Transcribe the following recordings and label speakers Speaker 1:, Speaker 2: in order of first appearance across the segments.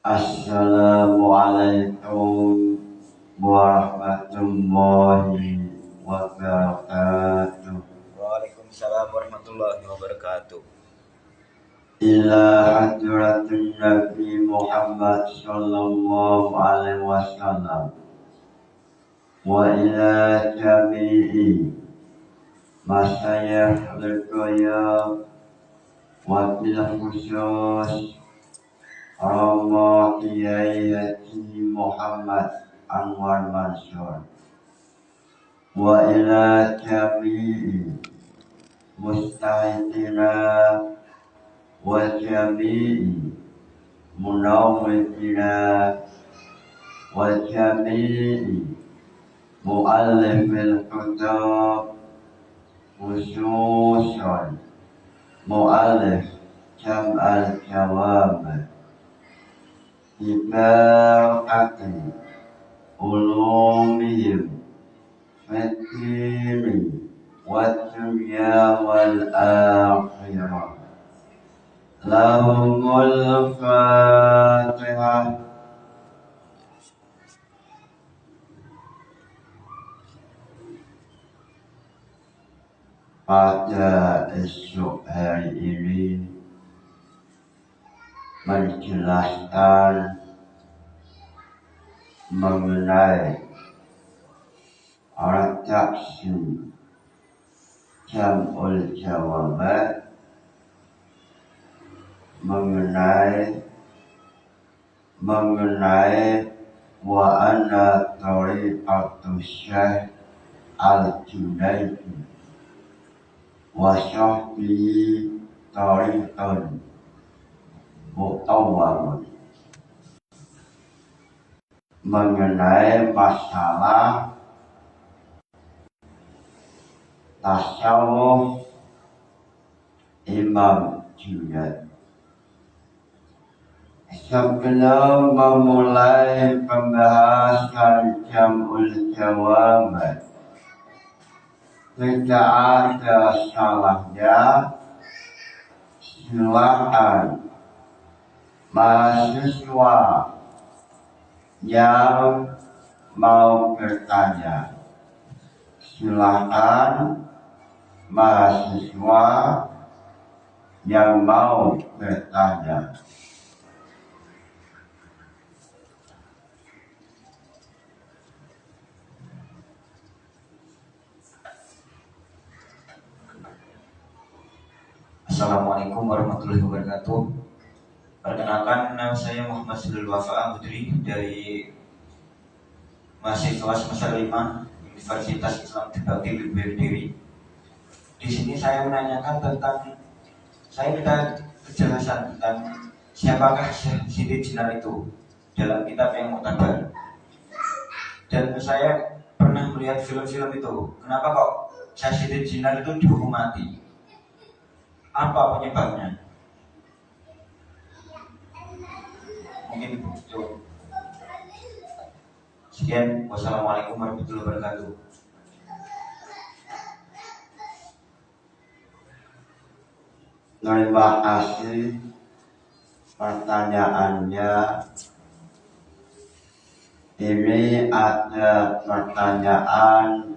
Speaker 1: Assalamualaikum warahmatullahi wabarakatuh.
Speaker 2: Waalaikumsalam warahmatullahi wabarakatuh.
Speaker 1: Ila hadratin Nabi Muhammad sallallahu alaihi wasallam wa ila jami'i masyayikh al-qiyam wa bil khusus Rama Kiai Haji Muhammad Anwar Mansur wa ila jami'i mustahidina wa jami'i munawwidina wa jami'i mu'allifil kutub khususan mu'allif jam'al jawab ibarakati ulumihim fitini wa dunya wal akhirah. Lahumul Fatihah. Pada esok hari ini menjelaskan mengenai redaksi jam'ul jawabat, mengenai wa anna tariqatu Syekh Al-Junaidi wa sahbihi tariqan muqawwamun, mengenai masalah tasawuf Imam Junaid. Sebelum memulai pembahasan jam'ul jawabat, tidak ada salahnya silakan mahasiswa yang mau bertanya, silakan mahasiswa yang mau bertanya.
Speaker 2: Assalamualaikum warahmatullahi wabarakatuh. Perkenalkan, nama saya Muhammad Abdul Wafa Budri dari mahasiswa semester 5 Universitas Islam Trisakti Berdiri. Di sini saya menanyakan tentang, saya minta kejelasan tentang siapakah Siti Jenar itu dalam kitab yang muktabar. Dan saya pernah melihat film-film itu. Kenapa kok Siti Jenar itu dihukum mati? Apa penyebabnya? Mungkin itu. Sekian, wassalamualaikum warahmatullahi wabarakatuh.
Speaker 1: Terima kasih pertanyaannya. Ini ada pertanyaan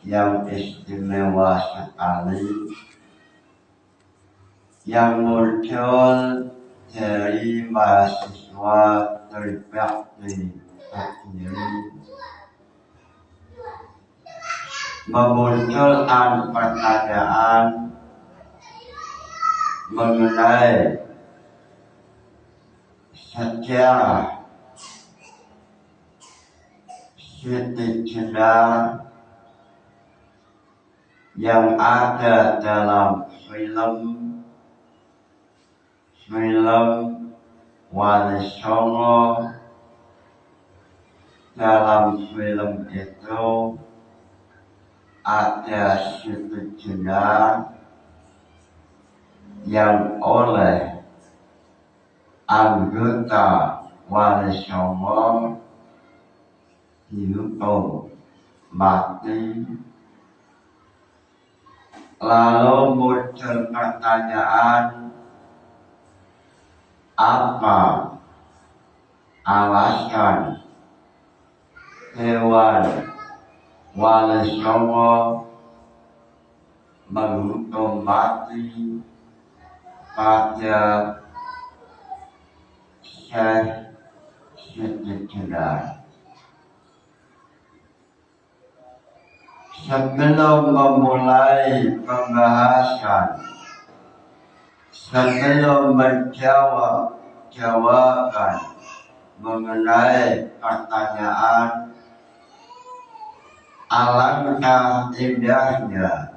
Speaker 1: yang istimewa sekali yang muncul dari mahasiswa Trisakti Berdiri, memunculkan pertanyaan mengenai sejarah Siti Jenar yang ada dalam film Wali Songo. Dalam film itu ada Siti Jenar yang oleh anggota Wali Songo dihukum mati. Lalu muncul pertanyaan, apa alasan hewan wali songo menghukum mati pada Syekh Siti Jenar. Sebelum memulai pembahasan, sebelum jawaban mengenai pertanyaan, alangkah indahnya,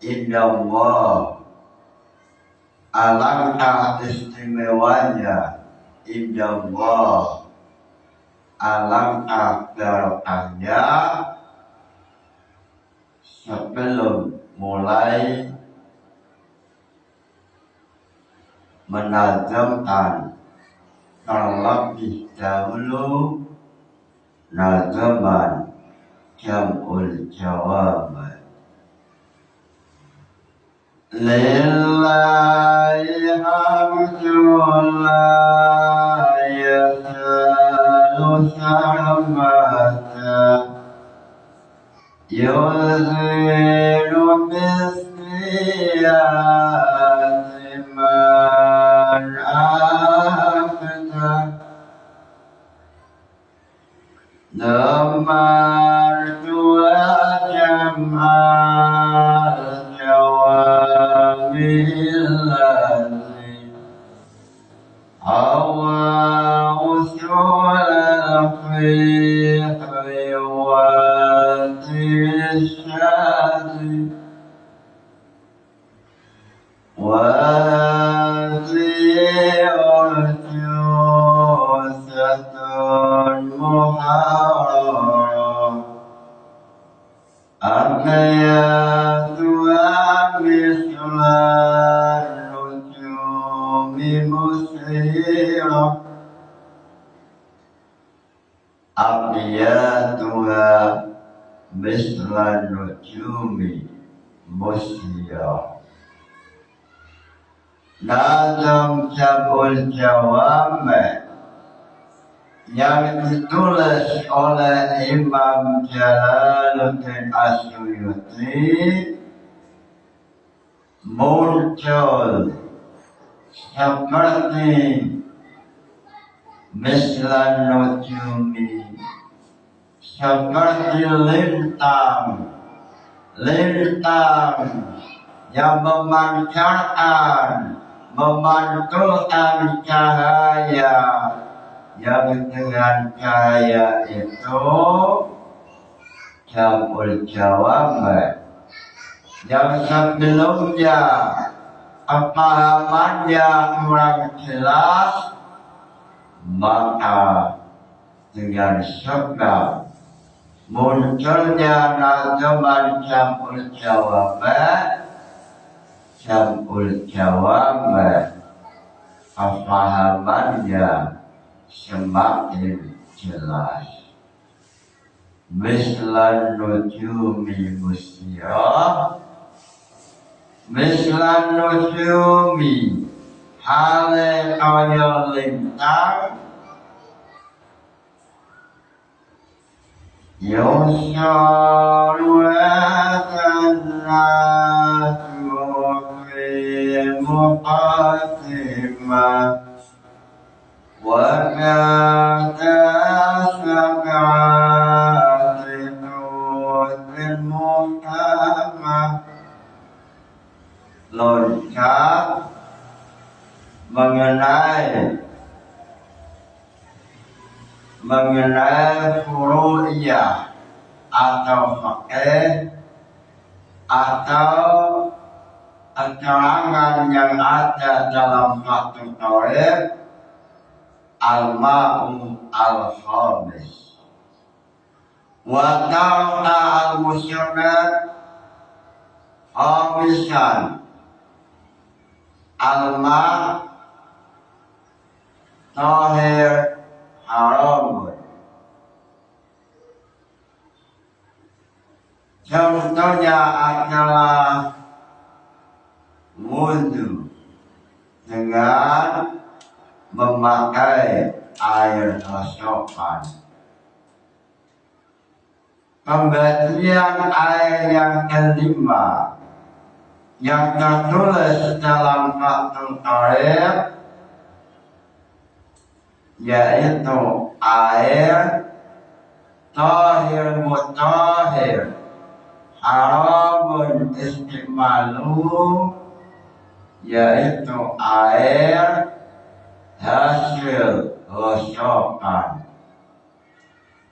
Speaker 1: indah Allah, alangkah istimewanya, indah Allah, alangkah barokahnya. Sebelum mulai menazamkan terlebih dahulu nazaman jam'ul jawab. Lillahi hamdulillah yasalu salamata yuzilu bismiyati man afta damar dua jam'al jawamilati awa usul al-fiqh الشهد وزيرة محررة أبياتها مثل النجوم مسيرة أبياتها مثل النجوم مسيرة. Nazam Jam'ul Jawab yang ditulis oleh Imam Jalaluddin As-Suyuti muncul seperti mislan nujumi, seperti lintang yang memantulkan cahaya, yang dengan cahaya itu Jam'ul Jawab yang sebelumnya pemahamannya kurang jelas, maka dengan sebab munculnya nazaman Jam'ul Jawab pemahamannya semakin jelas. Mislan nujumi musyirah, mislan nujumi hale kaya lintang yusyaru atanatu fi muqaddimah wa kana sakatun muhkamah. Loncat mengenai furu'iyah atau fikih atau keterangan yang ada dalam satu tauhid al-ma'u al-khamis wa ta'ala al-musyrad khamisan al-ma' tahir haram. Contohnya adalah wudhu dengan memakai air resapan. Pembagian air yang kelima yang tertulis dalam Fathul Qorib yaitu air tahir mutahhir haramun istimalu, yaitu air hasil resapan,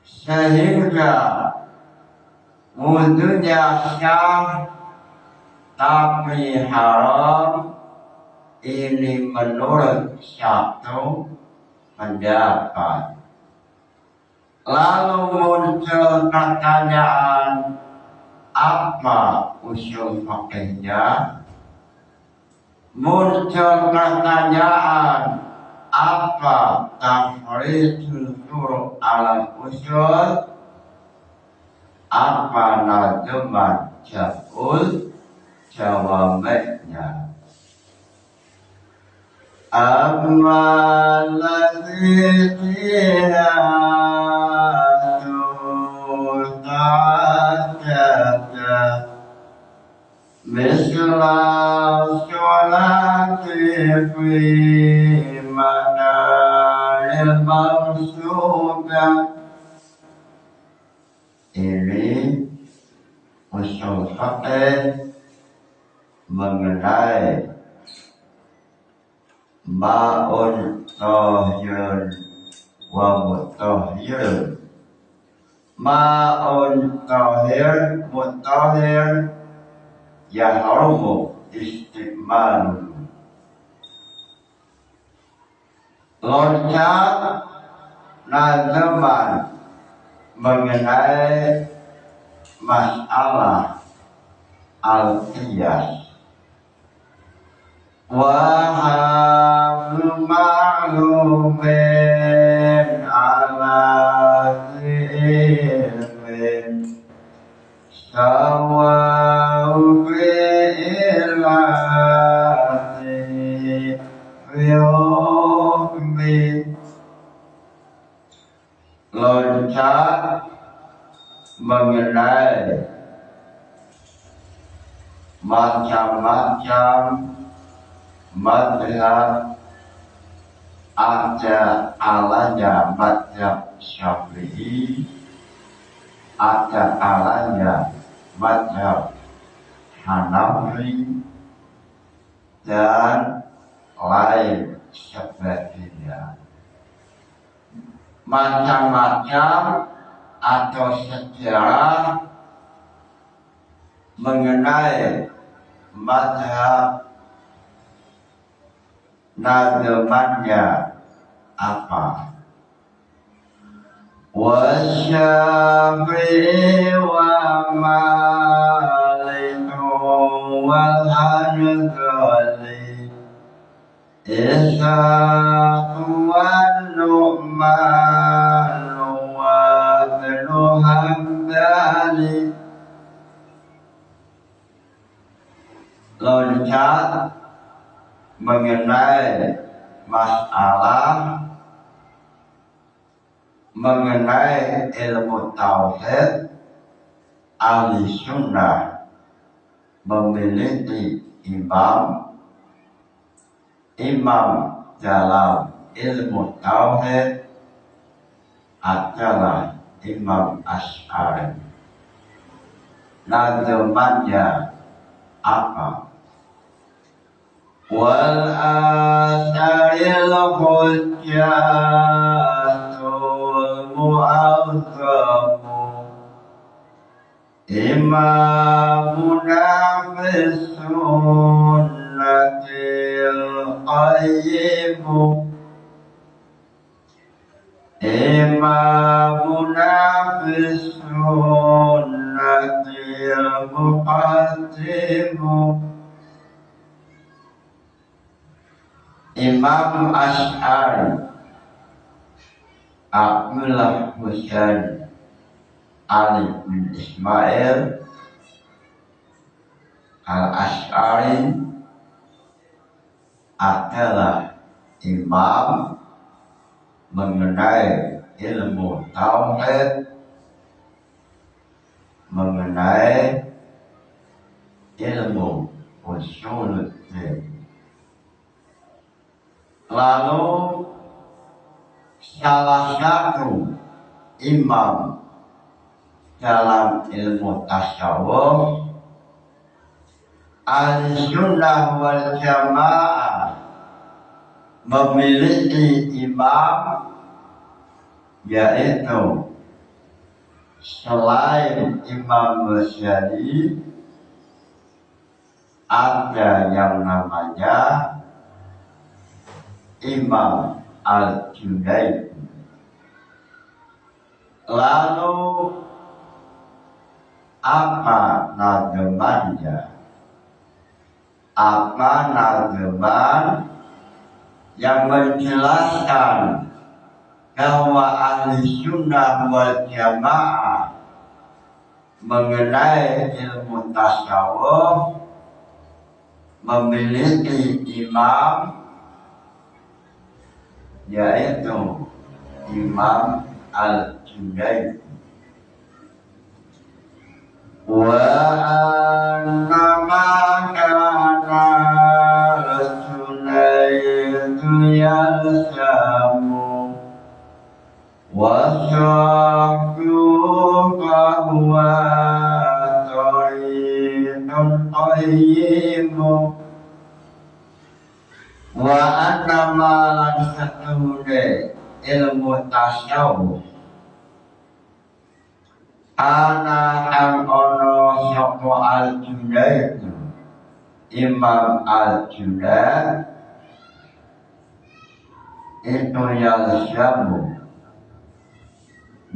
Speaker 1: sehingga wudhunya sah tapi haram. Ini menurut satu pendapat. Lalu muncul pertanyaan, apa usul fikihnya? Muncul pertanyaan, apa tafridul furu' ala usul? Apa nazaman jabul jawabnya? Amma ladzi fiha ta'addada misla sholati fi manaril maqsudah. Ini usul fikih mengenai ma'un tahir wa mutahhir. Ma'un tahir mutahhir yahrumu istimalu. Loncat nazaman mengenai masalah al-qiyas. Waham ma'lumin ala ilmin sawa'u bi'ilati yawmi. Loncat mengenai macam-macam madhab. Ada alanya madhab Syafi'i, ada alanya madhab Hanafi, dan lain sebagainya. Macam-macam atau sejarah mengenai madhab nazamannya apa. Wasyafi'i wa Malik wal Hanbali Ishaq wa Nu'man wa Ibnu Hanbali. Loncat mengenai masalah mengenai ilmu tauhid. Ahli sunnah memiliki imam dalam ilmu tauhid adalah Imam Asy'ari. Nazamannya apa? Wal asaril hujjatul mu'azzamu imamuna fis sunnatil qayyimu. Imamuna fis sunnatil muqaddimu. Imam Asy'ari Abdullah Husain Ali bin Ismail Al-Asy'ari adalah imam mengenai ilmu tauhid, mengenai ilmu usuluddin. Lalu salah satu imam dalam ilmu tasawuf, Ahlussunnah wal Jamaah memiliki imam, yaitu selain Imam Ghazali ada yang namanya Imam Al-Junaidi. Lalu apa nademannya? Apa nademan yang menjelaskan bahwa Ahlussunnah wal Jamaah mengenai ilmu tasawuf memiliki imam, yaitu Imam Al-Junaidi. Wa annama kana Al-Junaidi yalzamu wa syakku bahwa tariqun qayyimu wa annama lan satune ilmu tasawuf ana ang ono sapa Al-Junaidi, Imam Al-Junaidi itu yalzamu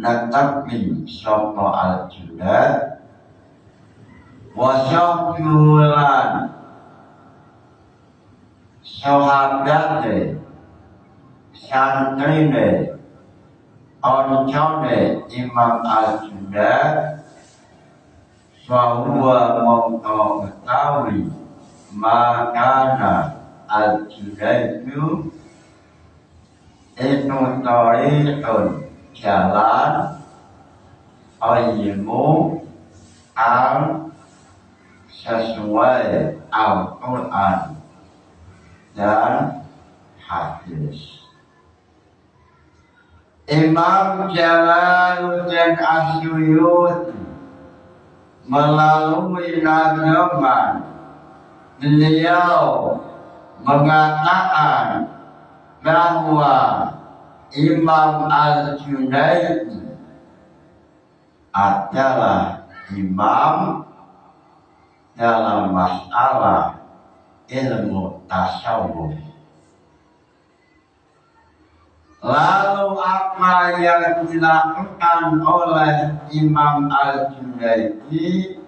Speaker 1: natapi sapa Al-Junaidi wasyaulan sahabate santrine oncone Imam Al-Junaidi bahwa mongko ketahui makana Al-Junaidi itu tariqun jalan ilmu al sesuai Al-Quran dan hadis. Imam Jalaluddin As-Suyuti melalui nazaman beliau mengatakan bahwa Imam Al-Junaidi adalah imam dalam masalah ilmu tasawuf. Lalu apa yang dilakukan oleh Imam Al-Junaidi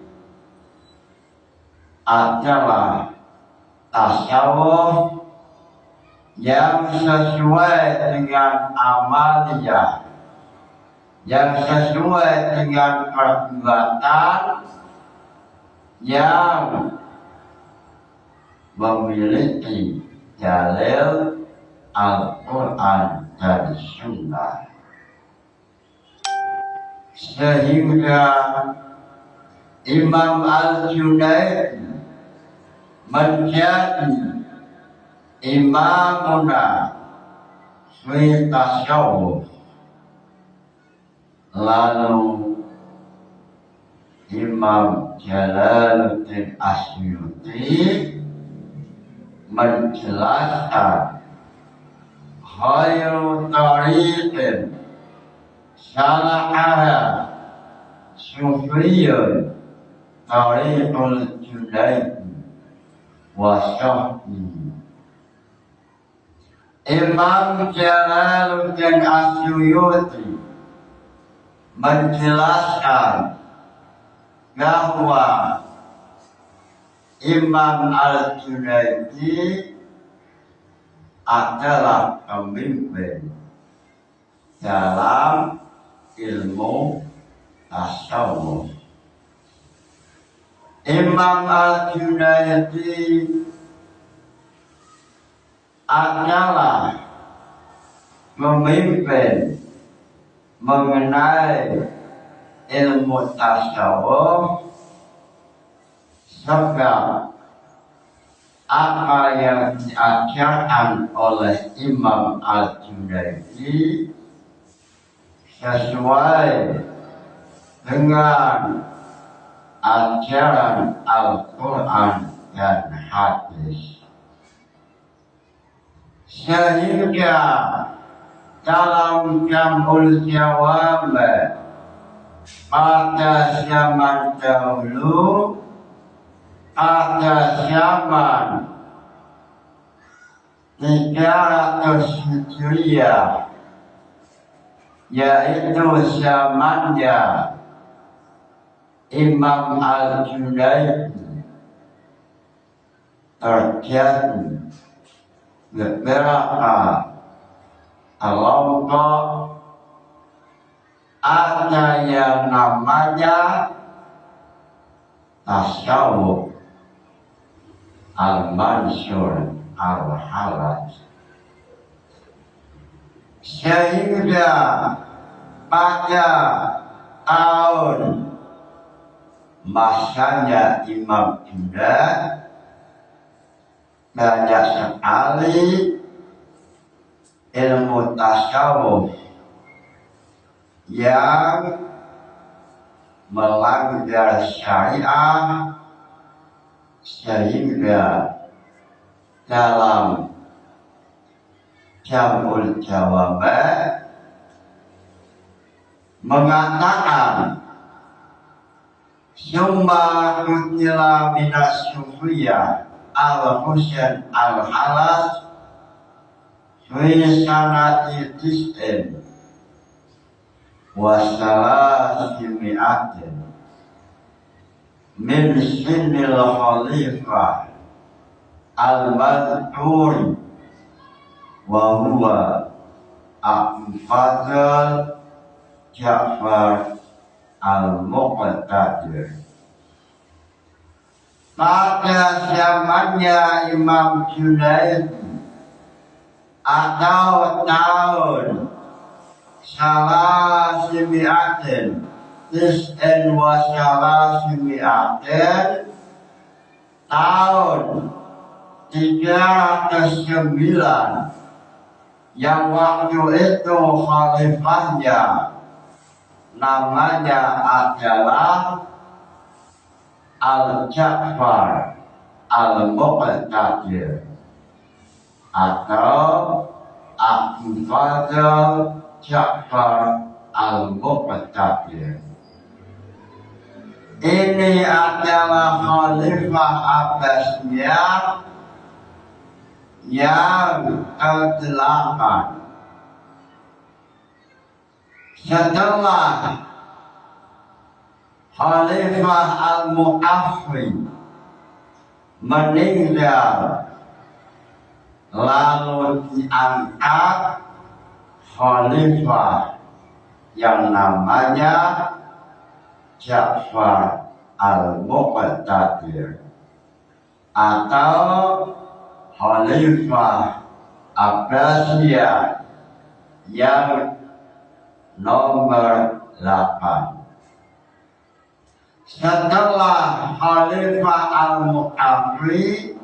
Speaker 1: adalah tasawuf yang sesuai dengan amaliyah, yang sesuai dengan perbuatan, yang memiliki dalil Al-Quran dan Sunnah, sehingga Imam Al-Junaidi menjadi imamuna fi tasawuf. Lalu Imam Jalaluddin As-Suyuti menjelaskan khairu tariqin salaha sufriyun tariqul Junaidi wa syahdi. Imam Jalaluddin As-Suyuti menjelaskan bahwa Imam Al-Junaidi adalah pemimpin dalam ilmu tasawuf. Imam Al-Junaidi adalah memimpin mengenai ilmu tasawuf, sebab apa yang diajarkan oleh Imam Al-Junaidi sesuai dengan ajaran Al-Quran dan hadis, sehingga dalam Jam'ul Jawab pada zaman dahulu, pada zaman 300 Hijriah, yaitu zamannya Imam Al-Junaidi, terjadi beberapa kelompok, ada yang namanya tasawuf Al-Mansur Al-Halaj, sehingga pada tahun masanya Imam Junaid banyak sekali ilmu tasawuf yang melanggar syariah, sehingga dalam Jam'ul Jawab mengatakan summa kutila minas sufiyah al-Husain al-Halaj fi sanati tis'in wa salasimi'atin min sinil khalifah al-madhkuri wa huwa Abu Fadl Ja'far Al-Muqtadir. Pada zamannya Imam Junaid atau tahun salasimi'atin tis'in wa salasimi'atin, tahun 309, yang waktu itu khalifahnya namanya adalah Al-Ja'far Al-Muqtadir atau Abu Fadl Ja'far Al-Muqtadir. Ini adalah Khalifah Abbasiyah yang ke-8 setelah Khalifah Al-Mu'affin meninggal, lalu diangkat Khalifah yang namanya Ja'far Al-Muqtadir atau Khalifah Abbasiyah yang nomor 8. Setelah Khalifah Al-Mu'affin,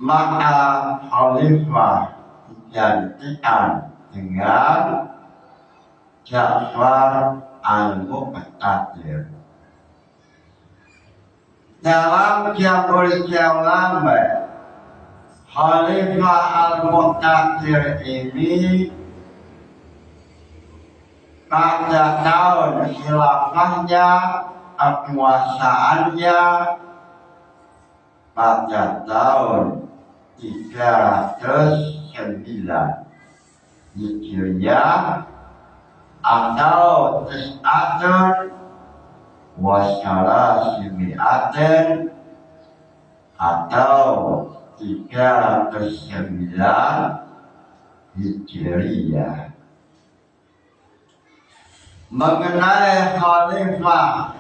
Speaker 1: maka Khalifah digantikan dengan Ja'far Al-Muqtadir. Dalam Jam'ul Jawab, Khalifah Al-Muqtadir ini pada tahun khilafahnya, kekuasaannya pada tahun 309 Hijriah atau tis'atun wa salasimi'atin atau 309 Hijriah. Mengenai Khalifah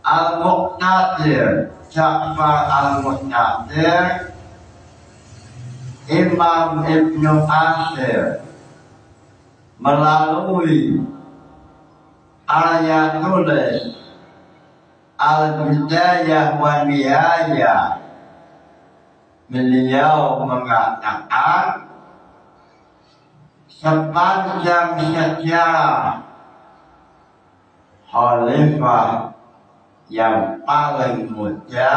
Speaker 1: Al-Muqtadir Ja'far al-Mu'tadir, Imam Ibnu Asyir melalui ayat tulis Al-Bidayah wa Nihayah, beliau mengatakan sepanjang sejarah khalifah yang paling muda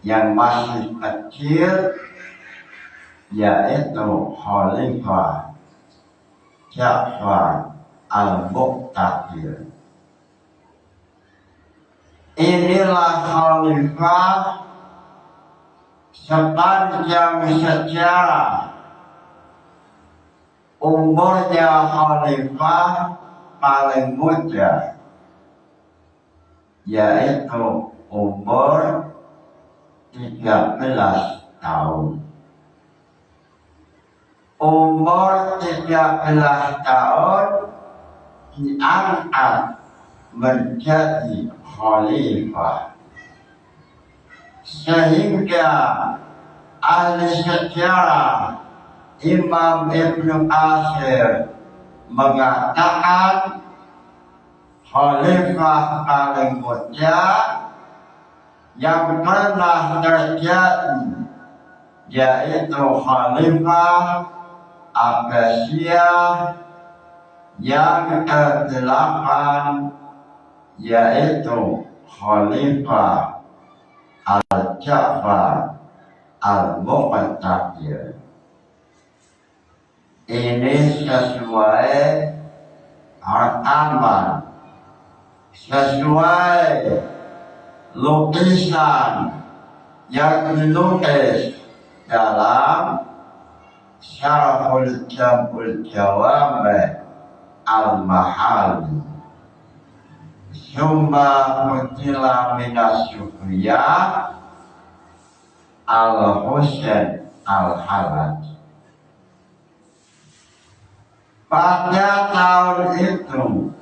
Speaker 1: yang masih kecil yaitu Khalifah Ja'far al-Mu'tadir. Inilah khalifah sepanjang sejarah. Umurnya khalifah paling muda yaitu umur 13 tahun. Umur 13 tahun diangkat menjadi khalifah, sehingga ahli sejarah Imam Ibnu Asyir mengatakan khalifah paling muda yang pernah terjadi yaitu Khalifah Abbasiyah yang ke-8, yaitu Khalifah Al-Ja'far Al-Mu'tadir. Ini sesuai rekaman, sesuai lukisan yang dinulis dalam Syarhul Jam'ul Jawami' Al-Mahali. Summa mutila minas Sufyan Al-Husain Al-Halabi. Pada tahun itu,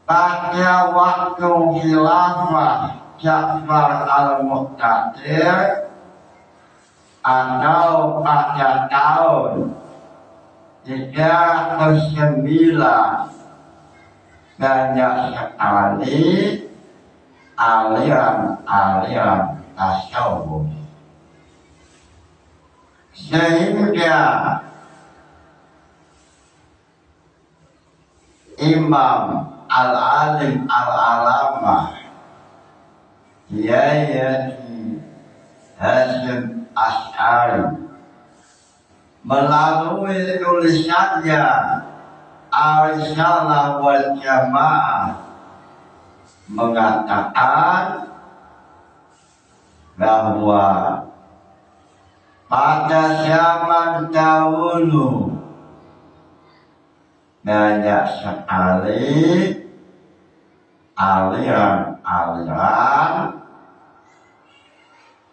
Speaker 1: pada waktu khilafah Ja'far al-Mu'tadir, atau pada tahun 39, banyak sekali aliran-aliran tasawuf, sehingga Imam Al-Alim Al-Alamah Kiai Hasyim Asy'ari melalui tulisannya Al-Risalah wal Jamaah mengatakan bahwa pada zaman dahulu banyak sekali aliran-aliran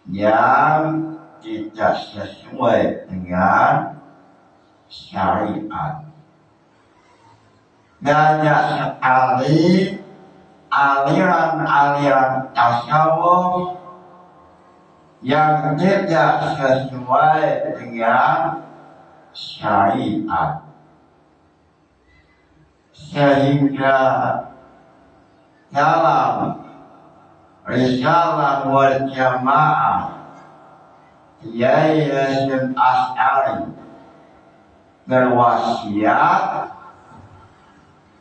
Speaker 1: yang tidak sesuai dengan syariat. Banyak sekali aliran-aliran tasawuf yang tidak sesuai dengan syariat, sehingga dalam Risalah wal Jamaah Kiai Hasyim Asy'ari berwasiat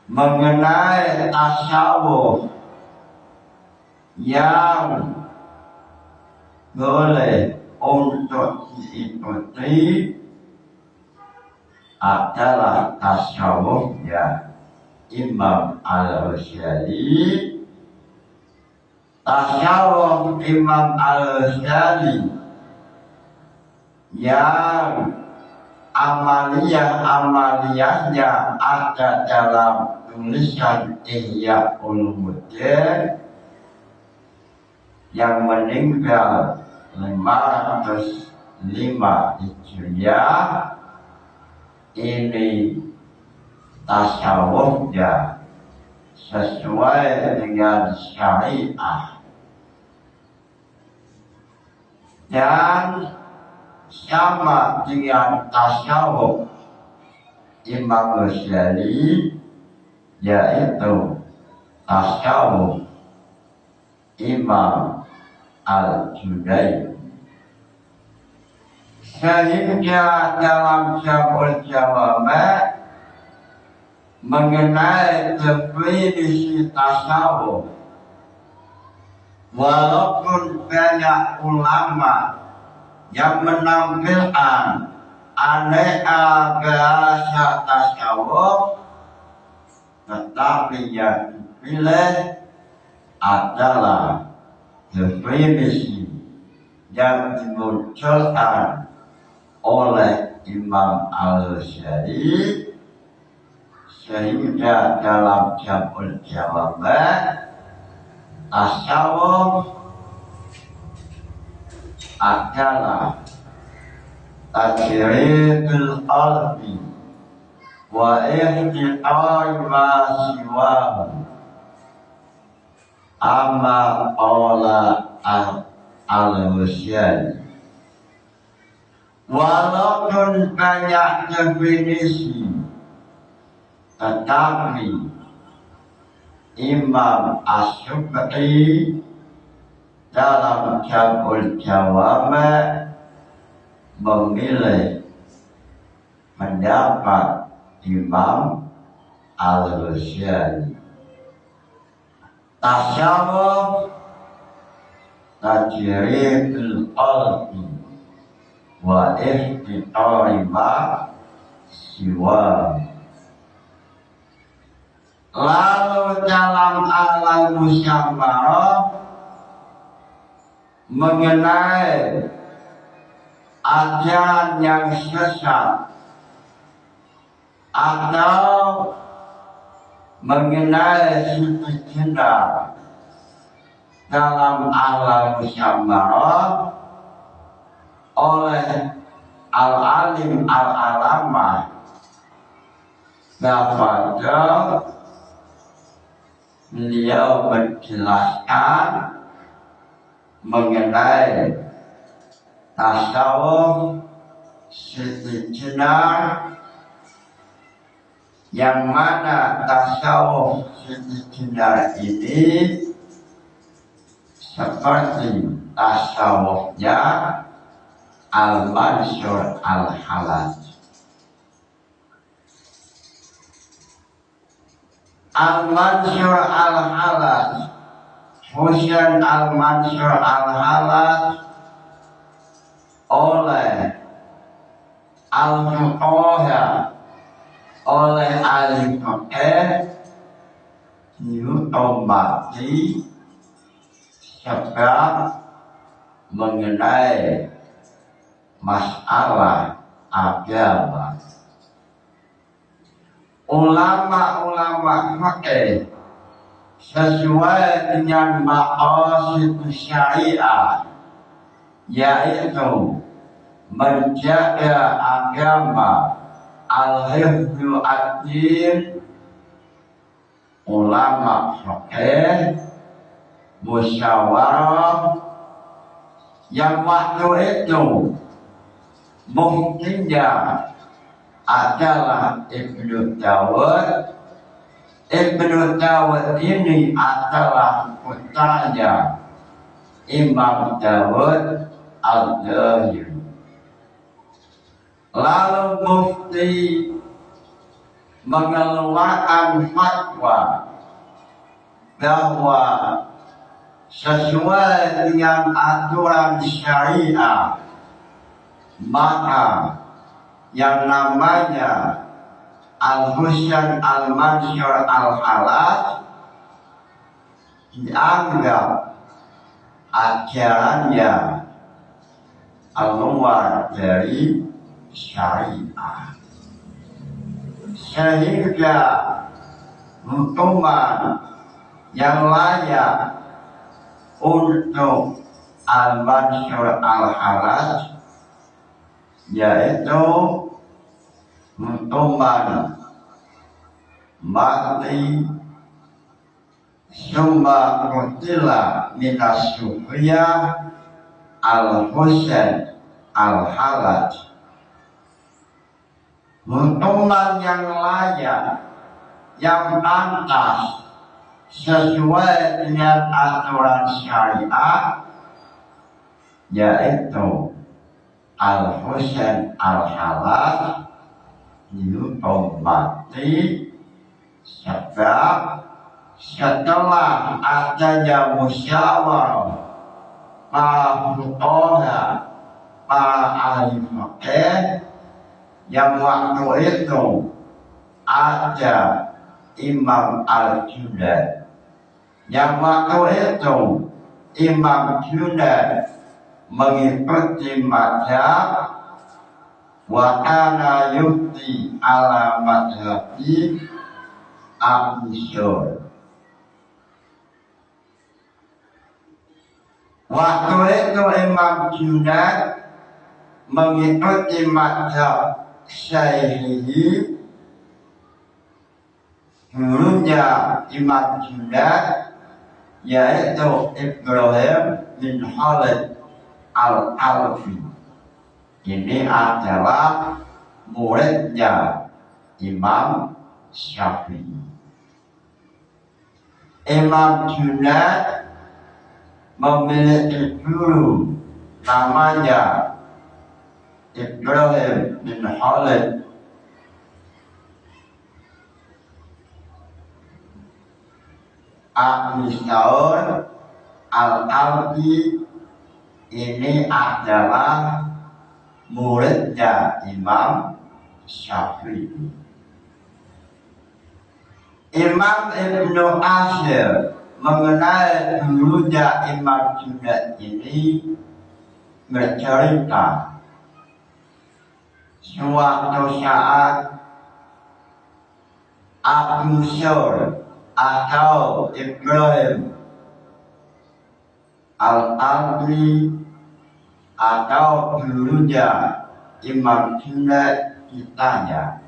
Speaker 1: mengenai tasawuf yang boleh untuk diikuti adalah tasawufnya Imam Al-Ghazali. Tasawuf Imam Al-Ghazali yang amaliyahnya ada dalam tulisan Ihya Ulumuddin yang meninggal 505 Hijriah. Ini tasawufnya sesuai dengan syariah. Dan sama dengan tasawuf Imam Ghazali, yaitu tasawuf Imam Al-Junaidi. Sehingga dalam Syarhul Jawami mengenai definisi tasawuf, walaupun banyak ulama yang menampilkan aneka bahasa tasawuf, tetapi yang dipilih adalah definisi yang dimunculkan oleh Imam Al-Ghazali, sehingga dalam Syarhul Jawami tasawuf adalah tajridul qalbi wa ihtiqai ma siwahu, amma qala Al-Ghazali. Walaupun banyak definisi, tetapi Imam As-Subki dalam Syarhul Jawami memilih pendapat Imam Al-Ghazali. Tasawuf tajridul qalbi wa ihtiqai ma siwahu. Lalu dalam alam musyawarah mengenai ajaran yang sesat atau mengenai sifat cinta dalam alam musyawarah oleh Al-Alim Al-Alamah Ghazali, beliau menjelaskan mengenai tasawuf sejenak, yang mana tasawuf sejenak ini seperti tasawufnya Al-Mansur Al-Hallaj. Al-Mansur Al-Hallaj, Husain Al-Mansur Al-Hallaj, oleh Al-Fuqaha, oleh ahli fikih diutomati sebab mengenai masalah agama. Ulama-ulama fikih sesuai dengan maqasid syariah, yaitu menjaga agama, al-hifdzu ad-din. Ulama fikih musyawarah yang waktu itu mungkinnya adalah Ibnu Dawud. Ibnu Dawud ini adalah putranya Imam Dawud Al-Zahiri. Lalu mufti mengeluarkan fatwa bahwa sesuai dengan aturan syariah, maka yang namanya Al-Husain Al-Mansur Al-Hallaj dianggap ajarannya keluar dari syariah, sehingga hukuman yang layak untuk Al-Mansur Al-Hallaj yaitu hukuman mati summa qutila minas sufriyah al-husain al-halaj. Hukuman yang layak, yang pantas sesuai dengan aturan syariat, yaitu al-husain al-halaj dihukum mati sebab setelah adanya musyawarah para fuqaha, para ahli fikih, yang waktu itu ada Imam Al-Junaid, yang waktu itu Imam Junaid mengikuti mazhab wa kana yufti ala madhabi Abu Syur. Waktu itu Imam Junaid mengikuti mazhab Syaihi, gurunya Imam Junaid, yaitu Ibrahim bin Khalid al-Alfi. Ini adalah muridnya Imam Syafi'i. Imam Junaid memiliki guru namanya Ibrahim bin Khalid al-Misaur al-Alfi. Ini adalah muridnya Imam Syafi'i. Imam Ibnu Ashir mengenai gurunya Imam Junaid ini bercerita, suatu saat Abu Syur atau Ibrahim al-Alfi atau gurunya Imam Junaid ditanya,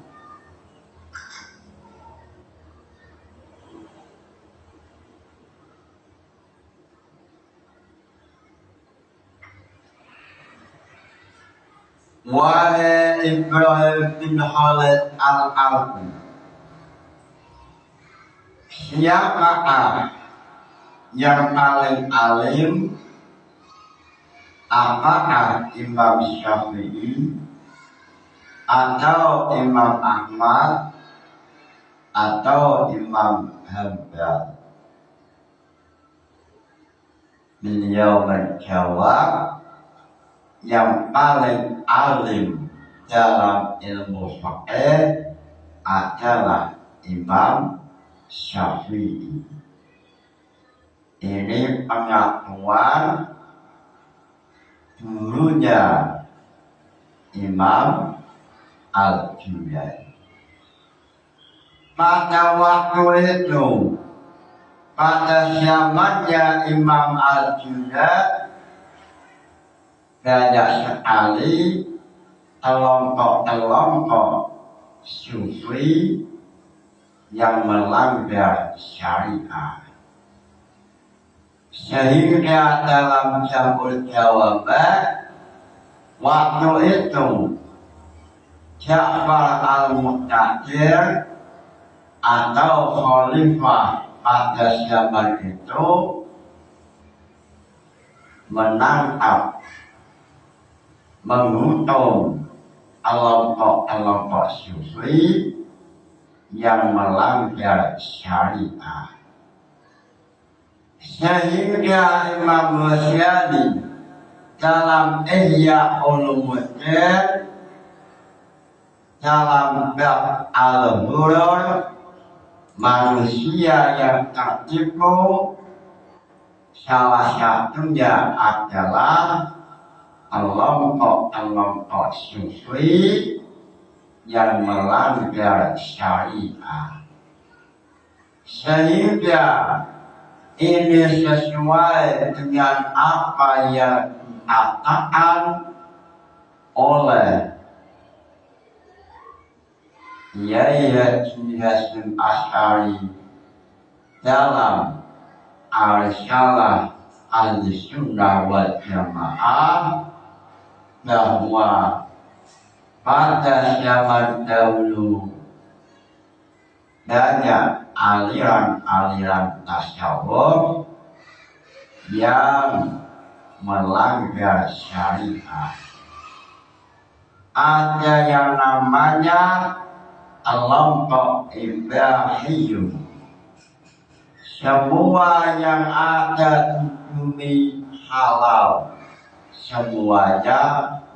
Speaker 1: wahai Ibrahim bin Khalid al-Alfi, siapakah yang paling alim? Apakah Imam Syafi'i atau Imam Ahmad atau Imam Hambal? Beliau menjawab, yang paling alim dalam ilmu fikih adalah Imam Syafi'i. Ini pengakuan gurunya Imam Al-Junaid. Pada waktu itu, pada zamannya Imam Al-Junaid, banyak sekali kelompok-kelompok sufi yang melanggar syariat. Sehingga dalam Jabul Jawabat waktu itu Ja'far al-Muqtadir atau khalifah pada zaman itu menangkap, menghukum kelompok-kelompok sufi yang melanggar syariat. Sehingga Imam Ghazali dalam Ihya Ulumuddin dalam bab Al-Ghurur, manusia yang tertipu, salah satunya adalah kelompok-kelompok sufi yang melanggar syariat. Sehingga ini sesuai dengan apa yang dikatakan oleh Yahya bin Hasan Asy'ari dalam al-salah al-sunnah wal jamaah bahwa pada zaman dahulu banyak aliran-aliran tasawuf yang melanggar syariat. Ada yang namanya kelompok ibahiyun. Semua yang ada di bumi halal, semuanya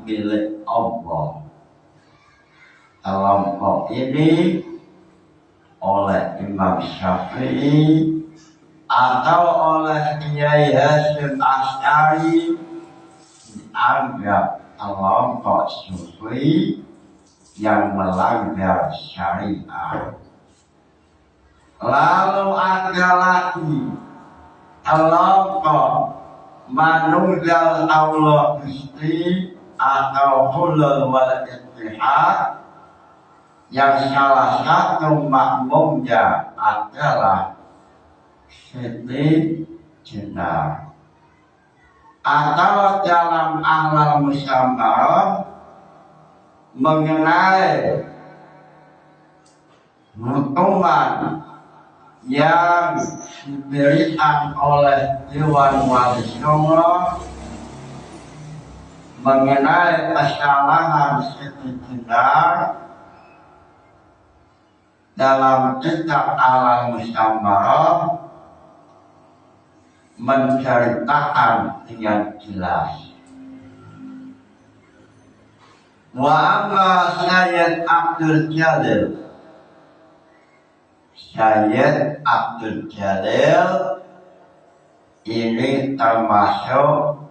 Speaker 1: milik Allah. Kelompok ini oleh Imam Syafi'i atau oleh Kiai Hasyim Asy'ari dianggap kelompok sufi yang melanggar syariat. Lalu ada lagi kelompok manunggal Allah Gusti atau hulul wal ittihad yang salah satu makmumnya adalah Siti Jenar. Atau dalam ahlal musyambarah mengenai hukuman yang diberikan oleh Dewan Wali Songo mengenai kesalahan Siti Jenar dalam kitab Ahlal Musyambarah menceritakan dengan jelas. Wa amma Sayyid Abdul Jalil, Sayyid Abdul Jalil ini termasuk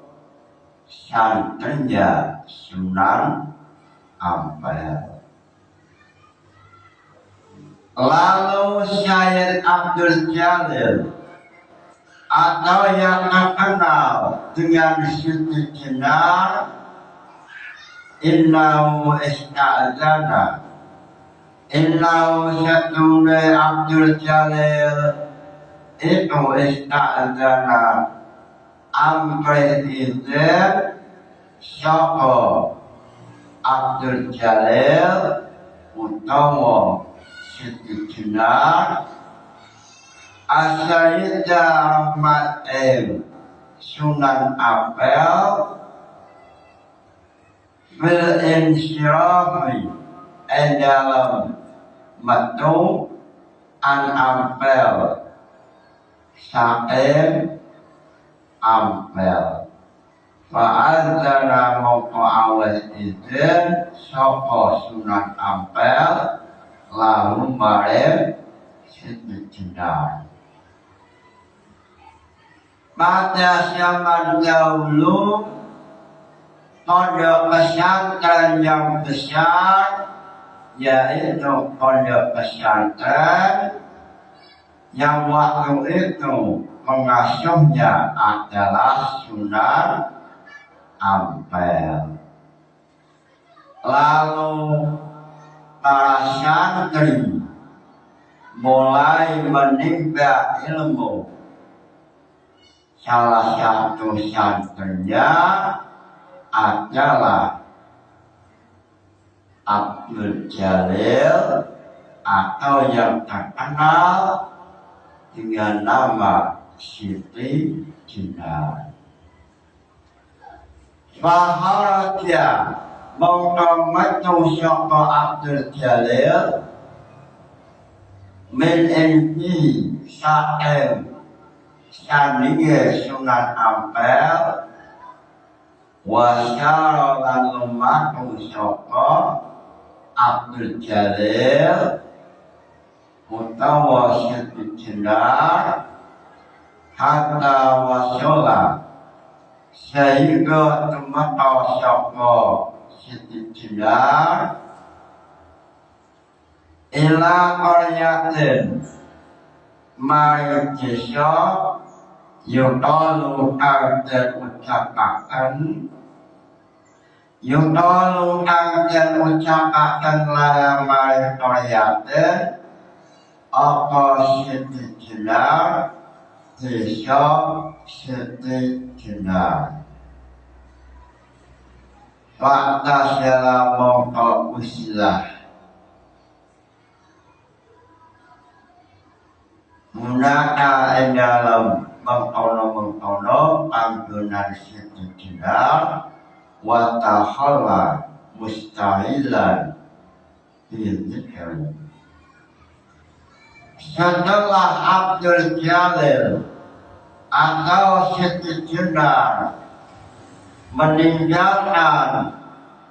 Speaker 1: santrinya Sunan Ampel. Lalu Sayyid Abdul Jalil atau yang terkenal dengan Siti Jenar, innahu ista'zana, innahu satune Abdul Jalil itu ista'zana amri izin sapa Abdul Jalil utawa Siti Jenar As-Sayyidah Ahmad Sunan Ampel fil insyirafi dalam metu an Ampel saking Ampel fa'adzana moko awal izin sapa Sunan Ampel lalu mare Siti Jenar. Pada zaman dahulu pondok pesantren yang besar, yaitu pondok pesantren yang waktu itu pengasuhnya adalah Sunan Ampel. Lalu para santri mulai menimba ilmu. Salah satu santrinya adalah Abdul Jalil atau yang terkenal dengan nama Siti Jenar. Faharatya mengkamatu sapa Abdul Jalil min inti sa'em sandinge Sunan Ampel wasyara lan lumaku sapa Abdul Jalil utawa Siti Jenar hatta wasyola sehingga tumata sapa Siti Jenar ila qaryatin mari desa yudalu kang den ucapaken la mari qaryatin apa Siti Jenar desa Siti Jenar. Fakta secara mongko usilah munaka ing dalam mengkono panggonan Siti Jenar wa tahalla mustahilan bizikr. Setelah Abdul Jalil atau Siti Jenar meninggalkan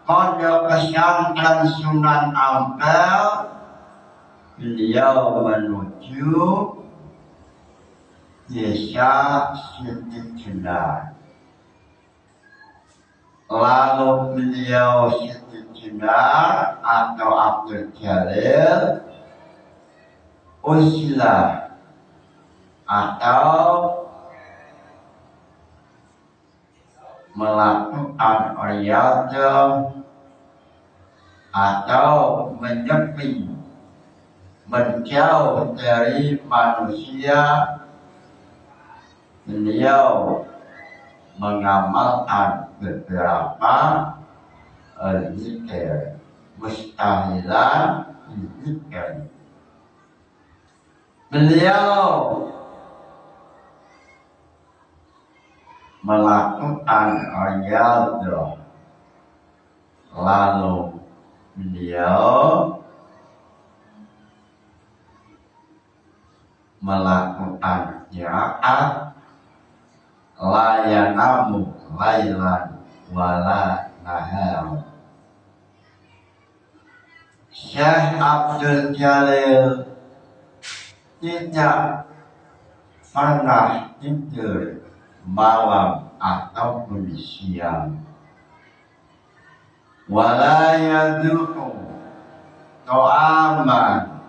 Speaker 1: pondok pesantren Sunan Ampel, beliau menuju desa Siti Jenar. Lalu beliau Siti Jenar atau Abdul Jalil usilah atau melakukan riyadhah atau menyepi menjauh dari manusia. Beliau mengamalkan beberapa zikir mustahilan zikir. Beliau melakukan riyadhah, lalu beliau melakukan qiraat la yanamu lailan wala nahar. Syekh Abdul Jalil tidak pernah tidur malam ataupun siang. Wala yaduku to'aman,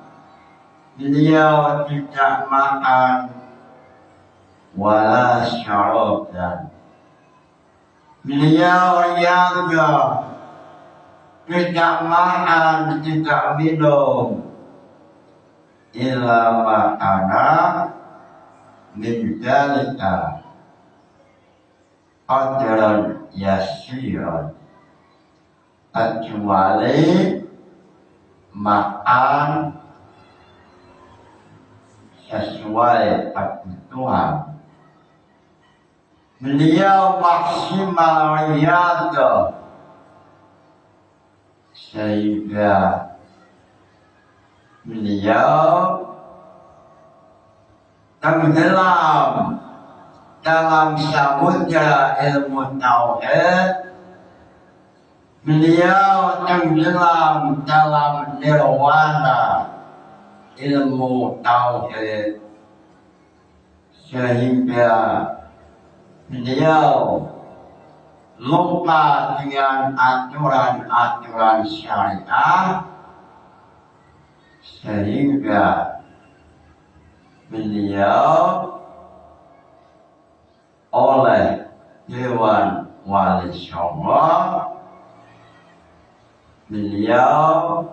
Speaker 1: beliau tidak makan. Wala syaraban, beliau jaga tidak makan, tidak minum. Illa ma'ana min dalika qadran yasiran, kecuali makan sesuai kebutuhan. Beliau maksimal riyadhah sehingga beliau tenggelam dalam samudra ilmu tauhid. Beliau tenggelam dalam nirwana ilmu tauhid sehingga beliau lupa dengan aturan-aturan syariat, sehingga beliau oleh Dewan Wali Songo beliau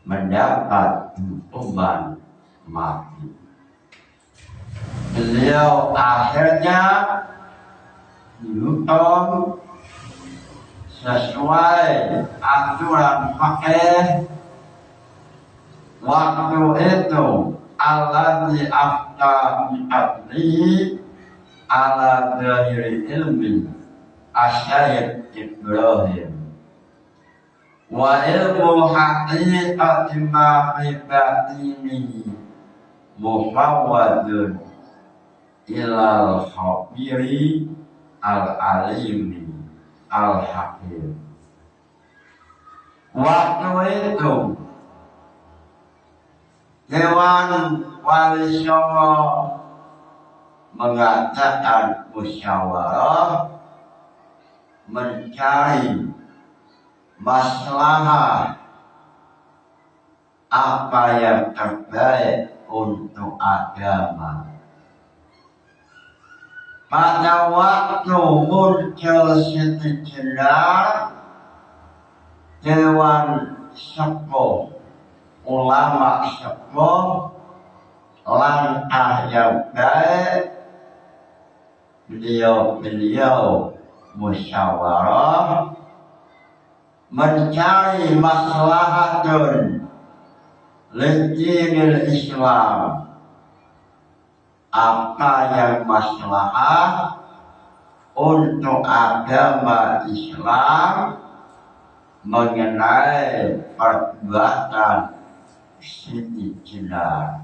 Speaker 1: mendapat hukuman mati. Beliau akhirnya dihukum sesuai aturan fikih waktu itu. Alladzi afta bi'adlihi ala ghairi ilmi asyayid Ibrahim wa ilmu haqiqati ma fi batini mufawwadun ilal khabiri al-alimi al-hakim. Waktu itu Dewan Wali Songo mengadakan musyawarah mencari maslahah apa yang terbaik untuk agama. Pada waktu muncul Siti Jenar, Dewan Sepuh, ulama sepuh langkah yang baik beliau musyawarah mencari maslahatun lidinil Islam, apa yang maslahat untuk agama Islam mengenai perbuatan Siti Jenar.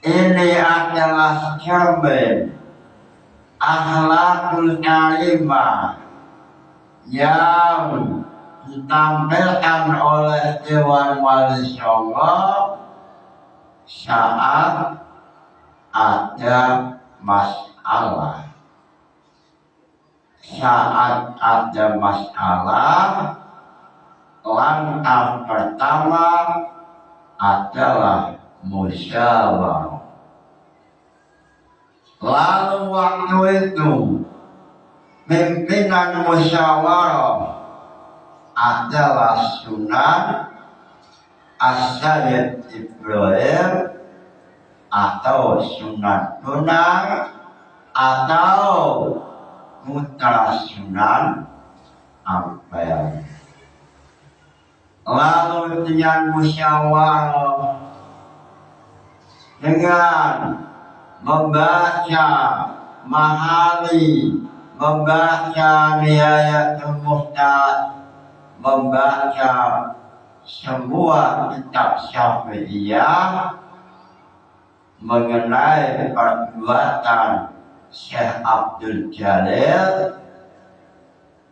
Speaker 1: Ini adalah cermin akhlakul karimah yang ditampilkan oleh Dewan Wali Songo saat ada masalah. Saat ada masalah, langkah pertama adalah musyawarah. Lalu waktu itu pimpinan musyawarah adalah Sunan As-Sayyid Ibrahim atau Sunan Bonang atau putra Sunan Ampel. Lalu dengan musyawarah, dengan membaca Mahali, membaca Nihayatul Muhtad, membaca semua kitab Syafi'iyah mengenai perbuatan Syekh Abdul Jalil,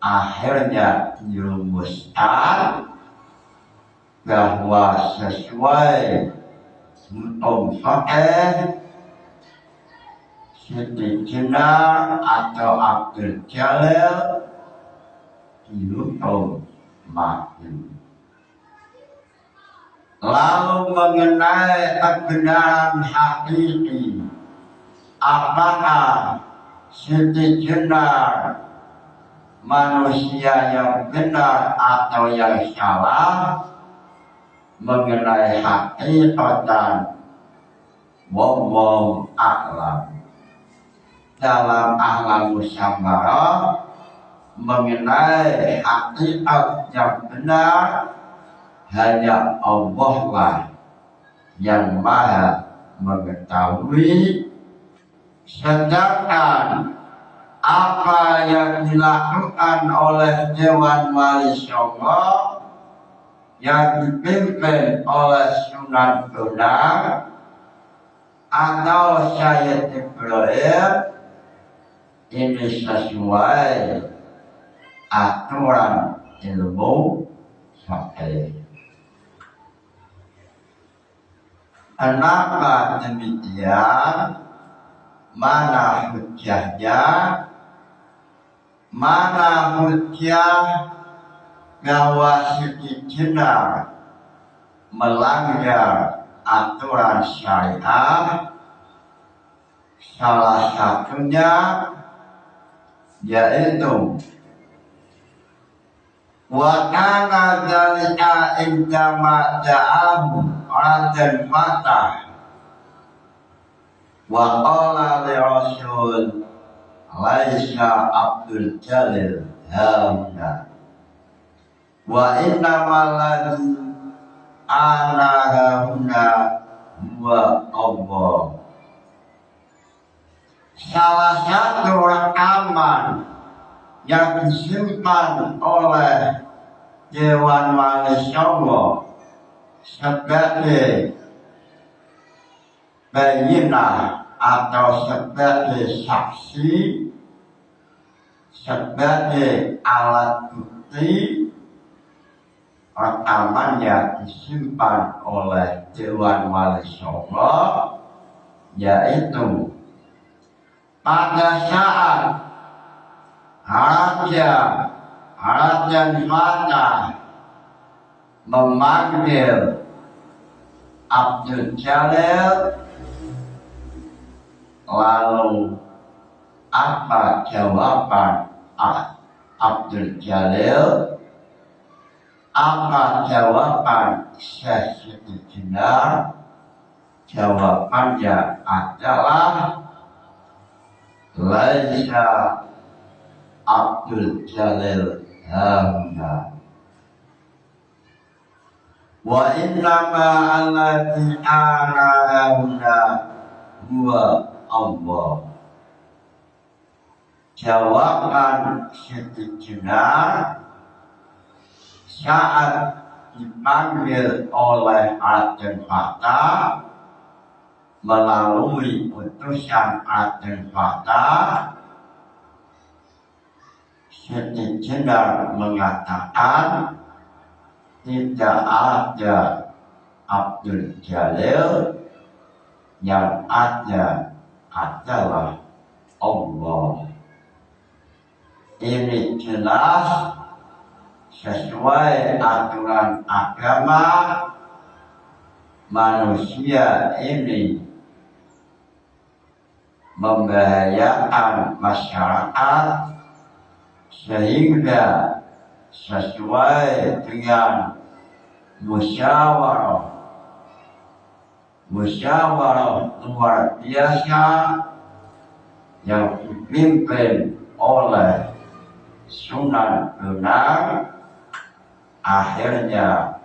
Speaker 1: akhirnya dirumuskan bahwa sesuai hukum fikih Siti Jenar atau Abdul Jalil dihukum mati. Lalu mengenai kebenaran hakiki, apakah Siti Jenar manusia yang benar atau yang salah, mengenai hakikatan wallahu a'lam. Dalam ahlam musyawarah mengenai hakikat yang benar hanya Allah lah yang maha mengetahui, sedangkan apa yang dilakukan oleh Dewan Wali Songo yang dipimpin oleh Sunan Bonang atau Sayyid Ibrahim ini sesuai aturan ilmu fikih. Kenapa demikian? Mana hujjahnya? Mana hujjah bahwa Siti Jenar melanggar aturan syariah? Salah satunya yaitu wa kana dzalika indama ja'ahu radan fatah wa qala li rasul laisa Abdul Jalil hauna wa inna maladhi ana hauna wa Allah. Salah satu rekaman yang disimpan oleh Dewan Wali Songo sebagai bayinah atau sebagai saksi, sebagai alat bukti, rekamannya disimpan oleh Dewan Wali Songo, yaitu pada saat Raja Fatah memanggil Abdul Jalil, lalu apa jawaban Abdul Jalil? Apa jawaban Syekh Siti Jenar? Jawabannya adalah laisa Abdul Jalil hahuna. Wa innama alladhi ana hahuna huwa Allah. Jawaban Siti Jenar saat dipanggil oleh Raden Fata melalui utusan Raden Fata, Siti Jenar mengatakan tidak ada Abdul Jalil, yang ada adalah Allah. Ini jelas sesuai aturan agama. Manusia ini membahayakan masyarakat, sehingga sesuai dengan musyawarah luar biasa yang dipimpin oleh Sunan Bonang, akhirnya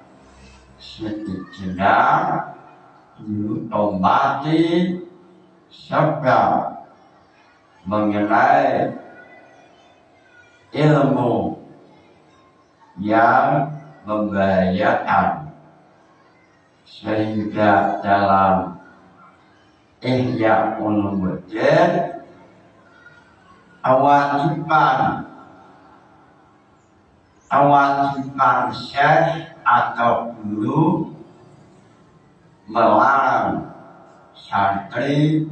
Speaker 1: Siti Jenar dihukum mati sebab mengenai ilmu yang membahayakan, sehingga dalam Ihya Ulumuddin kewajiban syekh atau guru melarang santri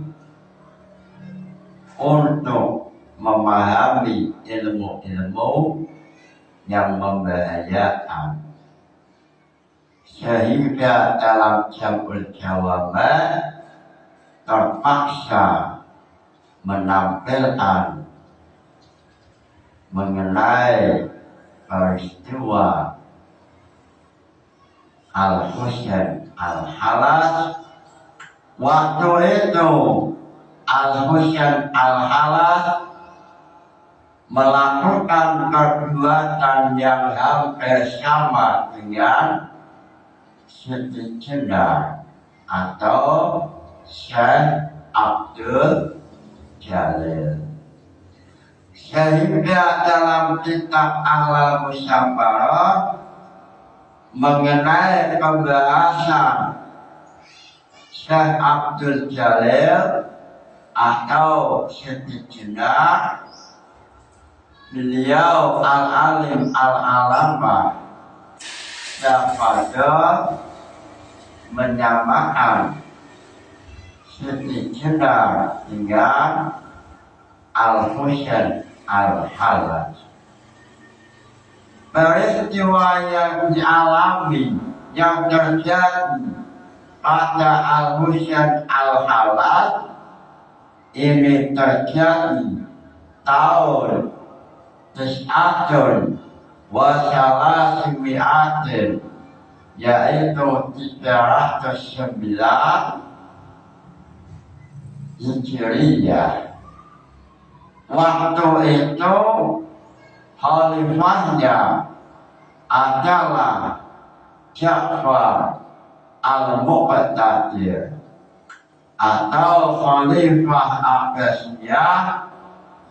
Speaker 1: untuk memahami ilmu-ilmu yang membahayakan, sehingga dalam Jamul Jawaban terpaksa menampilkan mengenai peristiwa Al-Husain Al-Halas. Waktu itu Al-Husain Al-Halas melakukan perbuatan yang hampir sama dengan Siti Jenar atau Syekh Abdul Jalil, sehingga dalam kitab Ahlal Musyawarah mengenai pembahasan Syekh Abdul Jalil atau Siti Jenar, beliau Al-Alim Al-Alamah dapat menyamakan Siti Jenar dengan Al-Husain Al-Halas. Peristiwa yang dialami, yang terjadi pada Al-Husain Al-Halas ini terjadi tahun Tis'atun wa Salasimi'atin, yaitu 309 Hijriyah. Waktu itu khalifahnya adalah Ja'far Al-Muqtadir atau Khalifah Abbasiyah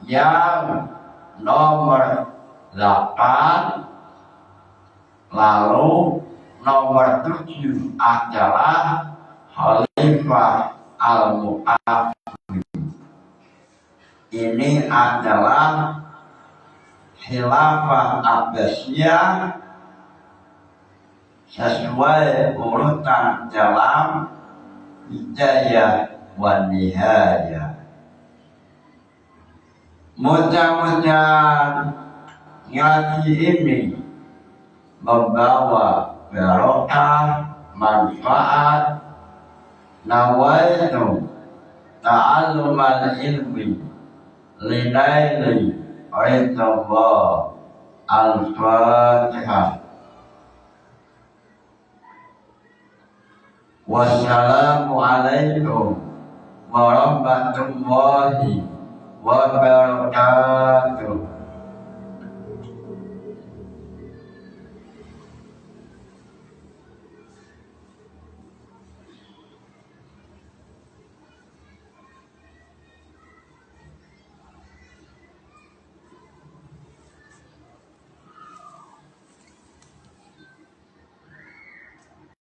Speaker 1: yang nomor 8, lalu nomor 7 adalah Khalifah Al-Mu'tafiq. Ini adalah Khilafah Abbasiyah sesuai urutan dalam Hidayah wa Nihayah. Mudah-mudahan ngaji ini membawa barokah, manfaat. Nawaitu ta'allumal ilmi linaili ridallah. Al-Fatihah. Wassalamualaikum warahmatullahi wabarakatuh.